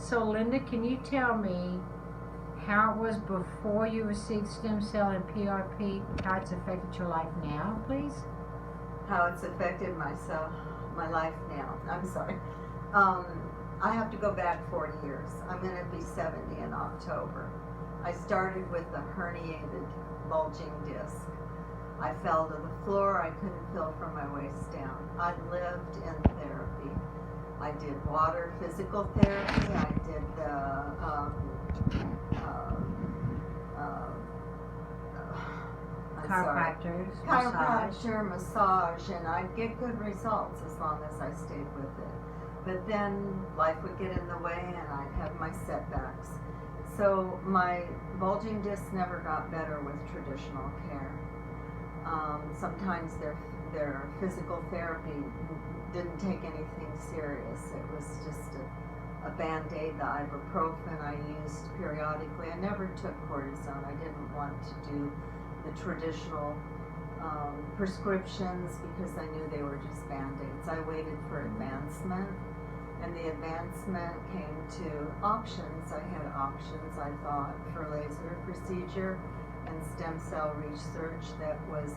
So Linda, can you tell me how it was before you received stem cell and PRP, how it's affected your life now, please? How it's affected my life now. I'm sorry. I have to go back 40 years. I'm going to be 70 in October. I started with a herniated bulging disc. I fell to the floor. I couldn't feel from my waist down. I lived in therapy. I did water physical therapy. I did chiropractor, massage, and I'd get good results as long as I stayed with it. But then life would get in the way and I'd have my setbacks. So my bulging discs never got better with traditional care. Sometimes their physical therapy didn't take anything serious. It was just a Band-Aid, the ibuprofen I used periodically. I never took cortisone. I didn't want to do the traditional prescriptions because I knew they were just Band-Aids. I waited for advancement, and the advancement came to options. I had options, I thought, for laser procedure and stem cell research that was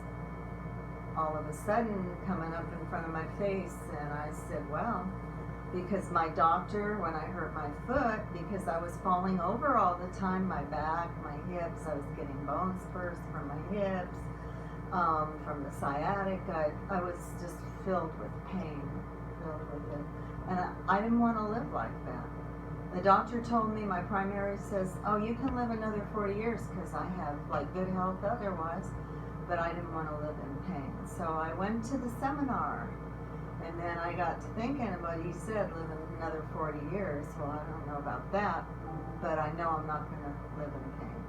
all of a sudden coming up in front of my face, and I said, well, because my doctor, when I hurt my foot, because I was falling over all the time, my back, my hips, I was getting bone spurs from my hips, from the sciatica, I was just filled with pain, filled with it. And I didn't want to live like that. The doctor told me, my primary says, oh, you can live another 40 years because I have like good health otherwise, but I didn't want to live in pain. So I went to the seminar, and then I got to thinking about, he said, live another 40 years. Well, I don't know about that, but I know I'm not going to live in pain.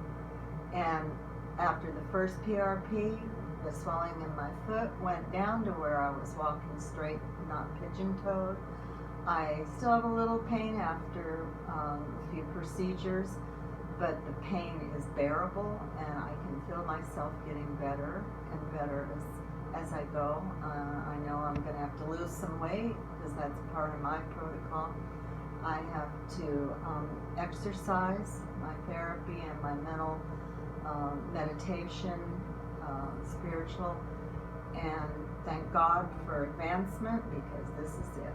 And after the first PRP, the swelling in my foot went down to where I was walking straight, not pigeon-toed. I still have a little pain after a few procedures, but the pain is bearable, and I can feel myself getting better and better as I go. I know I'm going to have to lose some weight because that's part of my protocol. I have to exercise, my therapy and my mental meditation, spiritual, and thank God for advancement because this is it.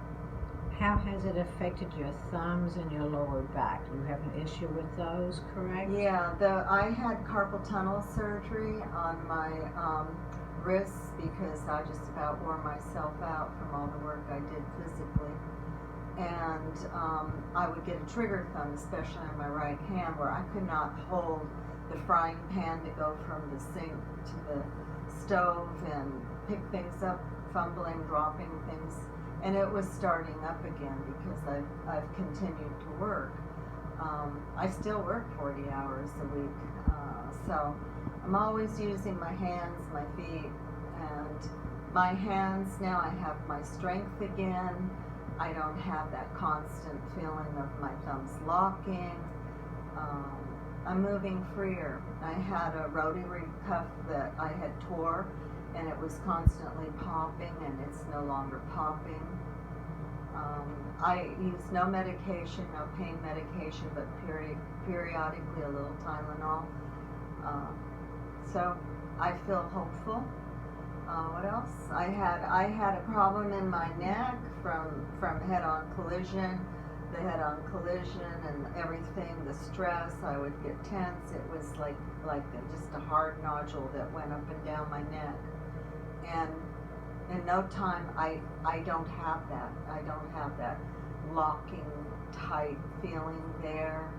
How has it affected your thumbs and your lower back? You have an issue with those, correct? Yeah, I had carpal tunnel surgery on my wrists because I just about wore myself out from all the work I did physically. And I would get a trigger thumb, especially on my right hand, where I could not hold the frying pan to go from the sink to the stove and pick things up, fumbling, dropping things. And it was starting up again because I've continued to work. I still work 40 hours a week. So I'm always using my hands, my feet, and my hands now I have my strength again. I don't have that constant feeling of my thumbs locking. I'm moving freer. I had a rotary cuff that I had tore, and it was constantly popping, and it's no longer popping. I use no medication, no pain medication, but periodically a little Tylenol. So I feel hopeful. What else? I had a problem in my neck from head-on collision. The head-on collision and everything, the stress, I would get tense. It was like just a hard nodule that went up and down my neck. And in no time, I don't have that. I don't have that locking tight feeling there.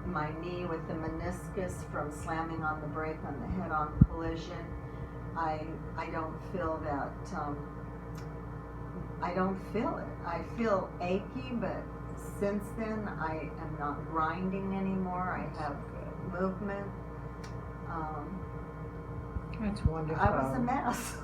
My knee with the meniscus from slamming on the brake on the head-on collision, I don't feel that. I don't feel it. I feel achy, but since then I am not grinding anymore. I have movement. That's wonderful. I was a mess.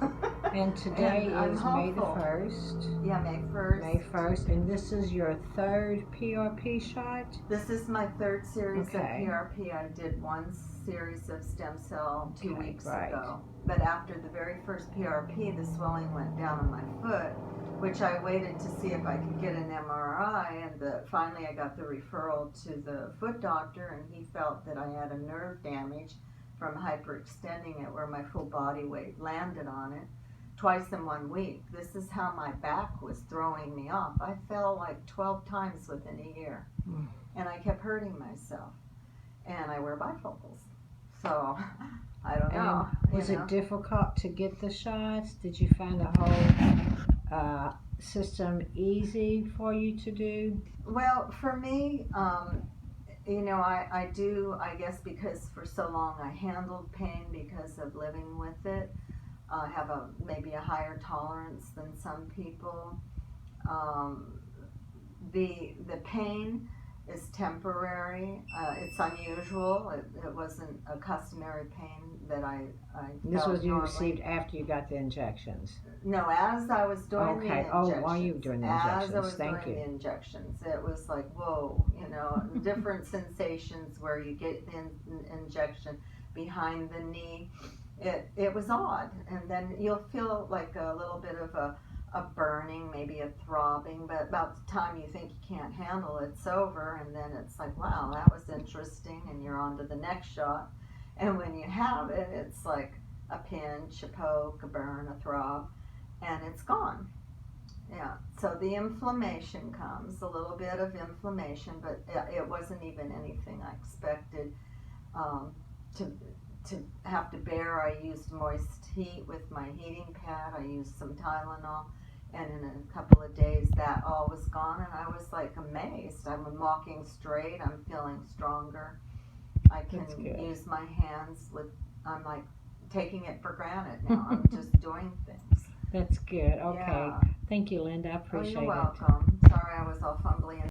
And today is May the 1st. Yeah, May 1st. May 1st. And this is your third PRP shot? This is my third series of PRP. I did one series of stem cell 2 weeks ago. But after the very first PRP, the swelling went down on my foot. which I waited to see if I could get an MRI, and finally I got the referral to the foot doctor, and he felt that I had a nerve damage from hyperextending it where my full body weight landed on it twice in 1 week. This is how my back was throwing me off. I fell like 12 times within a year, and I kept hurting myself, and I wear bifocals, so I don't know. Was it difficult to get the shots? Did you find the whole system easy for you to do? Well, for me, I do, I guess because for so long I handled pain because of living with it. I have maybe a higher tolerance than some people. The pain is temporary. It's unusual. It wasn't a customary pain that I This felt was you normally. received after you got the injections. No, as I was doing the injections. Oh, while you were doing the injections. As I was Thank doing you. the injections, it was like, whoa, different sensations where you get the injection behind the knee. It was odd, and then you'll feel like a little bit of a burning, maybe a throbbing, but about the time you think you can't handle it, it's over, and then it's like, wow, that was interesting, and you're on to the next shot. And when you have it, it's like a pinch, a poke, a burn, a throb, and it's gone. Yeah, so the inflammation comes, a little bit of inflammation, but it wasn't even anything I expected to have to bear. I used moist heat with my heating pad. I used some Tylenol, and in a couple of days that all was gone, and I was like amazed. I'm walking straight. I'm feeling stronger. I can use my hands I'm like taking it for granted now. I'm just doing things. That's good. Okay. Yeah. Thank you, Linda. I appreciate it. Oh, you're welcome. Sorry I was all fumbly.